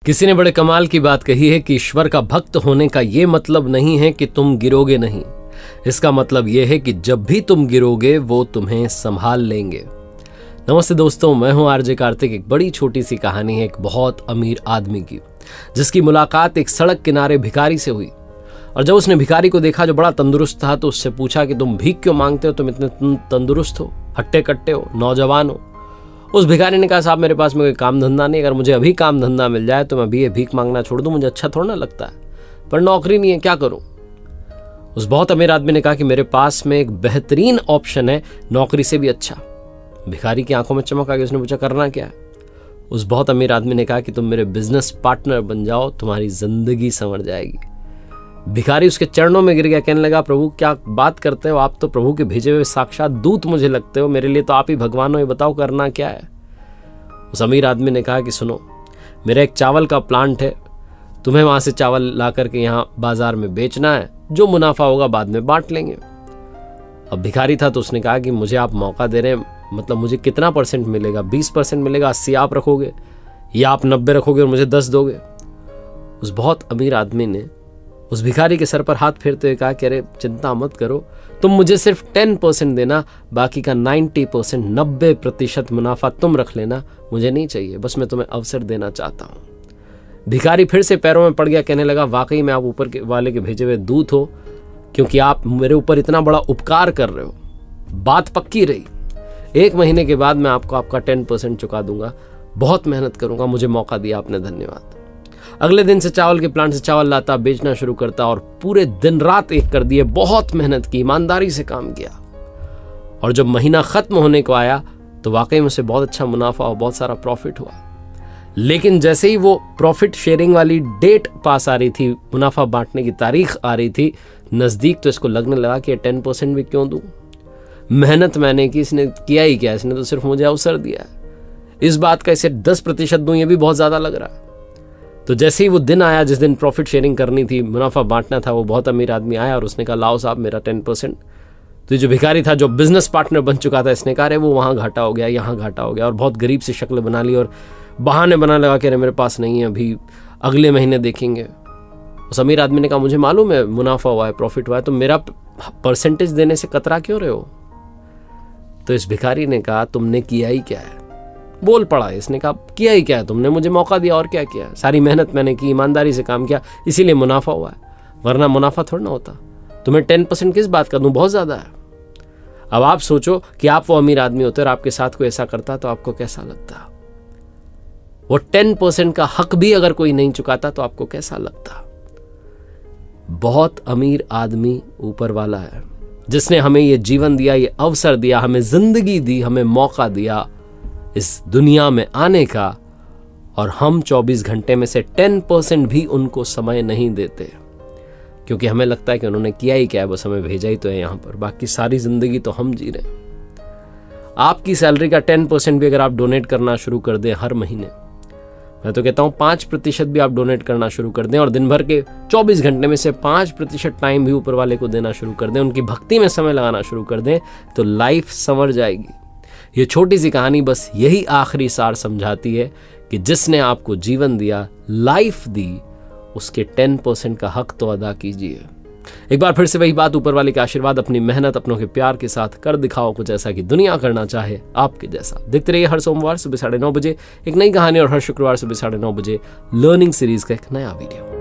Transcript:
किसी ने बड़े कमाल की बात कही है कि ईश्वर का भक्त होने का ये मतलब नहीं है कि तुम गिरोगे नहीं, इसका मतलब यह है कि जब भी तुम गिरोगे वो तुम्हें संभाल लेंगे। नमस्ते दोस्तों, मैं हूं आरजे कार्तिक। एक बड़ी छोटी सी कहानी है एक बहुत अमीर आदमी की, जिसकी मुलाकात एक सड़क किनारे भिखारी से हुई। और जब उसने भिखारी को देखा जो बड़ा तंदुरुस्त था, तो उससे पूछा कि तुम भीख क्यों मांगते हो, तुम इतने तंदुरुस्त हो, हट्टे कट्टे हो, नौजवान हो। उस भिखारी ने कहा, साहब मेरे पास में कोई काम धंधा नहीं, अगर मुझे अभी काम धंधा मिल जाए तो मैं भी ये भीख मांगना छोड़ दूं, मुझे अच्छा थोड़ा ना लगता है, पर नौकरी नहीं है, क्या करूं। उस बहुत अमीर आदमी ने कहा कि मेरे पास में एक बेहतरीन ऑप्शन है, नौकरी से भी अच्छा। भिखारी की आंखों में चमक आ गई, उसने पूछा करना क्या है। उस बहुत अमीर आदमी ने कहा कि तुम मेरे बिजनेस पार्टनर बन जाओ, तुम्हारी जिंदगी संवर जाएगी। भिखारी उसके चरणों में गिर गया, कहने लगा, प्रभु क्या बात करते हो, आप तो प्रभु के भेजे हुए साक्षात दूत मुझे लगते हो, मेरे लिए तो आप ही भगवान हो, ये बताओ करना क्या है। उस अमीर आदमी ने कहा कि सुनो, मेरा एक चावल का प्लांट है, तुम्हें वहां से चावल ला करके यहाँ बाजार में बेचना है, जो मुनाफा होगा बाद में बांट लेंगे। अब भिखारी था तो उसने कहा कि मुझे आप मौका दे रहे हैं, मतलब मुझे कितना परसेंट मिलेगा, 20% मिलेगा, 80 आप रखोगे या आप 90 रखोगे और मुझे 10 दोगे। उस बहुत अमीर आदमी ने उस भिखारी के सर पर हाथ फेरते हुए कहा कि अरे चिंता मत करो, तुम मुझे सिर्फ 10% देना, बाकी का 90% 90% मुनाफा तुम रख लेना, मुझे नहीं चाहिए, बस मैं तुम्हें अवसर देना चाहता हूँ। भिखारी फिर से पैरों में पड़ गया, कहने लगा, वाकई में आप ऊपर के वाले के भेजे हुए दूत हो, क्योंकि आप मेरे ऊपर इतना बड़ा उपकार कर रहे हो। बात पक्की रही, 1 महीने के बाद मैं आपको आपका 10% चुका दूंगा, बहुत मेहनत करूंगा, मुझे मौका दिया आपने, धन्यवाद। अगले दिन से चावल के प्लांट से चावल लाता, बेचना शुरू करता और पूरे दिन रात एक कर दिए, बहुत मेहनत की, ईमानदारी से काम किया। और जब महीना खत्म होने को आया तो वाकई में उसे बहुत अच्छा मुनाफा और बहुत सारा प्रॉफिट हुआ। लेकिन जैसे ही वो प्रॉफिट शेयरिंग वाली डेट पास आ रही थी, मुनाफा बांटने की तारीख आ रही थी नजदीक, तो इसको लगने लगा कि 10% भी क्यों दूं, मेहनत मैंने की, इसने किया ही क्या, इसने तो सिर्फ मुझे अवसर दिया है, इस बात का इसे 10% दूं, ये भी बहुत ज्यादा लग रहा है। तो जैसे ही वो दिन आया जिस दिन प्रॉफिट शेयरिंग करनी थी, मुनाफा बांटना था, वो बहुत अमीर आदमी आया और उसने कहा, लाओ साहब मेरा 10%। तो ये जो भिखारी था, जो बिजनेस पार्टनर बन चुका था, इसने कहा, अरे वो वहाँ घाटा हो गया, यहाँ घाटा हो गया, और बहुत गरीब सी शक्ल बना ली और बहाने बना लगा कि अरे मेरे पास नहीं है, अभी अगले महीने देखेंगे। उस अमीर आदमी ने कहा, मुझे मालूम है मुनाफा हुआ है, प्रॉफिट हुआ है, तो मेरा परसेंटेज देने से कतरा क्यों रहे हो। तो इस भिखारी ने कहा, तुमने किया ही क्या है। बोल पड़ा इसने कहा, किया ही क्या है तुमने, मुझे मौका दिया और क्या किया, सारी मेहनत मैंने की, ईमानदारी से काम किया, इसीलिए मुनाफा हुआ है, वरना मुनाफा थोड़ा ना होता। तुम्हें 10% किस बात का दूं, बहुत ज्यादा है। अब आप सोचो कि आप वो अमीर आदमी होते और आपके साथ कोई ऐसा करता तो आपको कैसा लगता। वो 10% का हक भी अगर कोई नहीं चुकाता तो आपको कैसा लगता। बहुत अमीर आदमी ऊपर वाला है, जिसने हमें ये जीवन दिया, ये अवसर दिया, हमें जिंदगी दी, हमें मौका दिया इस दुनिया में आने का, और हम 24 घंटे में से 10% भी उनको समय नहीं देते, क्योंकि हमें लगता है कि उन्होंने किया ही क्या है, बस हमें भेजा ही तो है यहाँ पर, बाकी सारी जिंदगी तो हम जी रहे हैं। आपकी सैलरी का 10% भी अगर आप डोनेट करना शुरू कर दें हर महीने, मैं तो कहता हूँ 5% भी आप डोनेट करना शुरू कर दें, और दिन भर के 24 घंटे में से 5% टाइम भी ऊपर वाले को देना शुरू कर दें, उनकी भक्ति में समय लगाना शुरू कर दें, तो लाइफ संवर जाएगी। ये छोटी सी कहानी बस यही आखिरी सार समझाती है कि जिसने आपको जीवन दिया, लाइफ दी, उसके 10% का हक तो अदा कीजिए। एक बार फिर से वही बात, ऊपर वाले के आशीर्वाद, अपनी मेहनत, अपनों के प्यार के साथ कर दिखाओ कुछ ऐसा कि दुनिया करना चाहे आपके जैसा। देखते रहिए हर सोमवार सुबह 9:30 बजे एक नई कहानी, और हर शुक्रवार सुबह 9:30 बजे लर्निंग सीरीज का एक नया वीडियो।